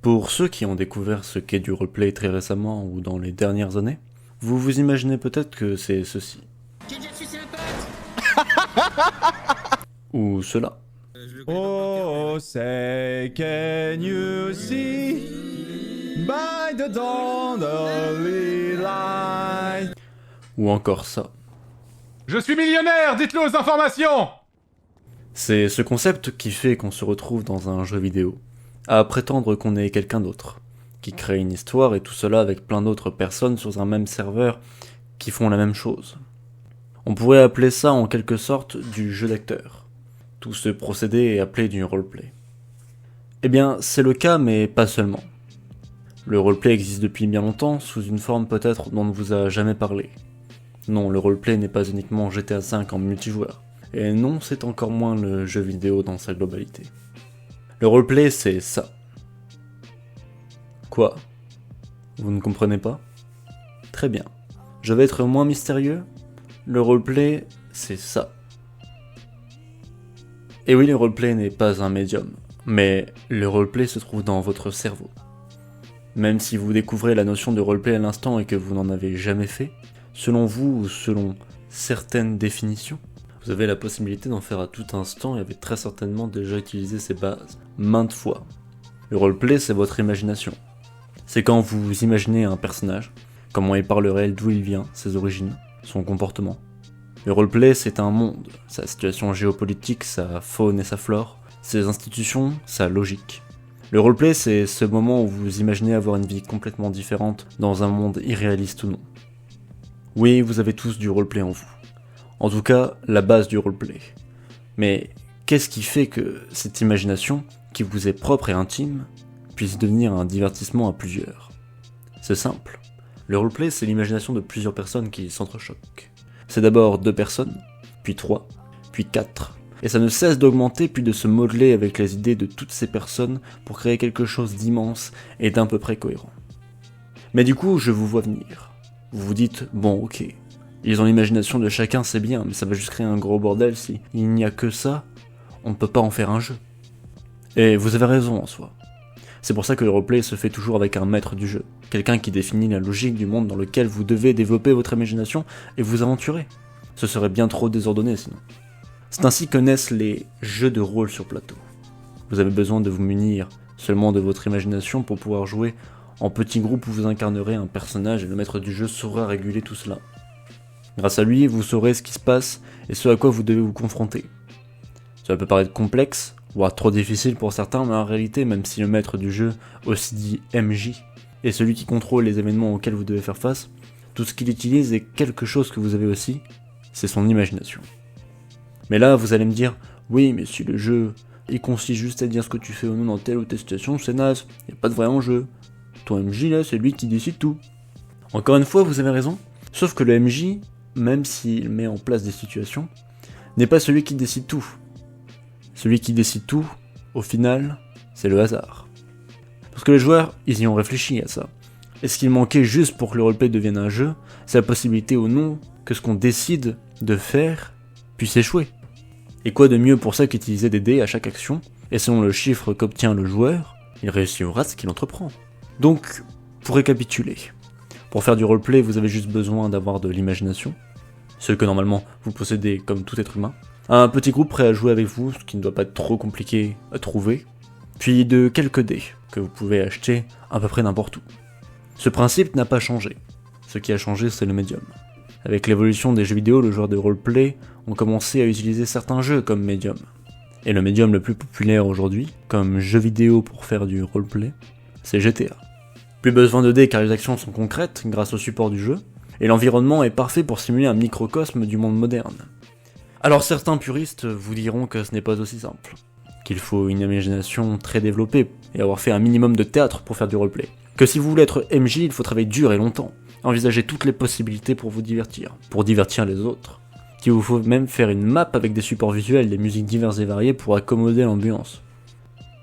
Pour ceux qui ont découvert ce qu'est du roleplay très récemment ou dans les dernières années, vous vous imaginez peut-être que c'est ceci. J'ai déjà sucé un pote. Ou cela. Oh, say, can you see by the dawn early light? Ou encore ça. Je suis millionnaire, dites-le aux informations! C'est ce concept qui fait qu'on se retrouve dans un jeu vidéo, à prétendre qu'on est quelqu'un d'autre, qui crée une histoire et tout cela avec plein d'autres personnes sur un même serveur qui font la même chose. On pourrait appeler ça en quelque sorte du jeu d'acteur. Tout ce procédé est appelé du roleplay. Eh bien, c'est le cas, mais pas seulement. Le roleplay existe depuis bien longtemps, sous une forme peut-être dont on ne vous a jamais parlé. Non, le roleplay n'est pas uniquement GTA V en multijoueur. Et non, c'est encore moins le jeu vidéo dans sa globalité. Le roleplay, c'est ça. Quoi? Vous ne comprenez pas? Très bien. Je vais être moins mystérieux. Le roleplay, c'est ça. Et oui, le roleplay n'est pas un médium, mais le roleplay se trouve dans votre cerveau. Même si vous découvrez la notion de roleplay à l'instant et que vous n'en avez jamais fait, selon vous ou selon certaines définitions, vous avez la possibilité d'en faire à tout instant et avez très certainement déjà utilisé ces bases maintes fois. Le roleplay, c'est votre imagination. C'est quand vous imaginez un personnage, comment il parlerait, d'où il vient, ses origines, son comportement. Le roleplay, c'est un monde, sa situation géopolitique, sa faune et sa flore, ses institutions, sa logique. Le roleplay, c'est ce moment où vous imaginez avoir une vie complètement différente dans un monde irréaliste ou non. Oui, vous avez tous du roleplay en vous. En tout cas, la base du roleplay. Mais qu'est-ce qui fait que cette imagination, qui vous est propre et intime, puisse devenir un divertissement à plusieurs? C'est simple. Le roleplay, c'est l'imagination de plusieurs personnes qui s'entrechoquent. C'est d'abord 2 personnes, puis 3, puis 4. Et ça ne cesse d'augmenter puis de se modeler avec les idées de toutes ces personnes pour créer quelque chose d'immense et d'à peu près cohérent. Mais du coup, je vous vois venir. Vous vous dites, bon ok, ils ont l'imagination de chacun, c'est bien, mais ça va juste créer un gros bordel si il n'y a que ça, on ne peut pas en faire un jeu. Et vous avez raison en soi. C'est pour ça que le roleplay se fait toujours avec un maître du jeu, quelqu'un qui définit la logique du monde dans lequel vous devez développer votre imagination et vous aventurer. Ce serait bien trop désordonné sinon. C'est ainsi que naissent les jeux de rôle sur plateau. Vous avez besoin de vous munir seulement de votre imagination pour pouvoir jouer en petits groupes où vous incarnerez un personnage et le maître du jeu saura réguler tout cela. Grâce à lui, vous saurez ce qui se passe et ce à quoi vous devez vous confronter. Cela peut paraître complexe, voire trop difficile pour certains, mais en réalité, même si le maître du jeu, aussi dit MJ, est celui qui contrôle les événements auxquels vous devez faire face, tout ce qu'il utilise est quelque chose que vous avez aussi, c'est son imagination. Mais là, vous allez me dire, oui, mais si le jeu, il consiste juste à dire ce que tu fais ou non dans telle ou telle situation, c'est naze, y a pas de vrai enjeu. Ton MJ là, c'est lui qui décide tout. Encore une fois, vous avez raison, sauf que le MJ, même s'il met en place des situations, n'est pas celui qui décide tout. Celui qui décide tout, au final, c'est le hasard. Parce que les joueurs, ils y ont réfléchi à ça. Et ce qu'il manquait juste pour que le roleplay devienne un jeu, c'est la possibilité ou non que ce qu'on décide de faire puisse échouer. Et quoi de mieux pour ça qu'utiliser des dés à chaque action, et selon le chiffre qu'obtient le joueur, il réussira ce qu'il entreprend. Donc, pour récapituler, pour faire du roleplay, vous avez juste besoin d'avoir de l'imagination, ce que normalement vous possédez comme tout être humain, un petit groupe prêt à jouer avec vous, ce qui ne doit pas être trop compliqué à trouver, puis de quelques dés que vous pouvez acheter à peu près n'importe où. Ce principe n'a pas changé. Ce qui a changé, c'est le médium. Avec l'évolution des jeux vidéo, les joueurs de roleplay ont commencé à utiliser certains jeux comme médium. Et le médium le plus populaire aujourd'hui, comme jeu vidéo pour faire du roleplay, c'est GTA. Plus besoin de dés car les actions sont concrètes grâce au support du jeu, et l'environnement est parfait pour simuler un microcosme du monde moderne. Alors certains puristes vous diront que ce n'est pas aussi simple, qu'il faut une imagination très développée et avoir fait un minimum de théâtre pour faire du roleplay. Que si vous voulez être MJ, il faut travailler dur et longtemps, envisager toutes les possibilités pour vous divertir, pour divertir les autres. Qu'il vous faut même faire une map avec des supports visuels, des musiques diverses et variées pour accommoder l'ambiance.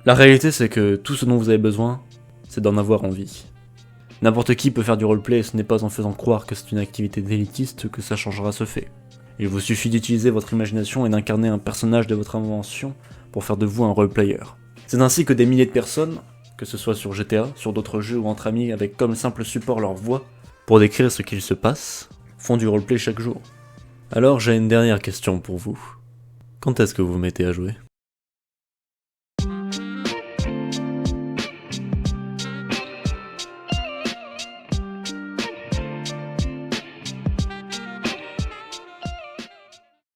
La réalité c'est que tout ce dont vous avez besoin, c'est d'en avoir envie. N'importe qui peut faire du roleplay et ce n'est pas en faisant croire que c'est une activité d'élitiste que ça changera ce fait. Il vous suffit d'utiliser votre imagination et d'incarner un personnage de votre invention pour faire de vous un roleplayer. C'est ainsi que des milliers de personnes, que ce soit sur GTA, sur d'autres jeux ou entre amis avec comme simple support leur voix pour décrire ce qu'il se passe, font du roleplay chaque jour. Alors j'ai une dernière question pour vous. Quand est-ce que vous vous mettez à jouer ?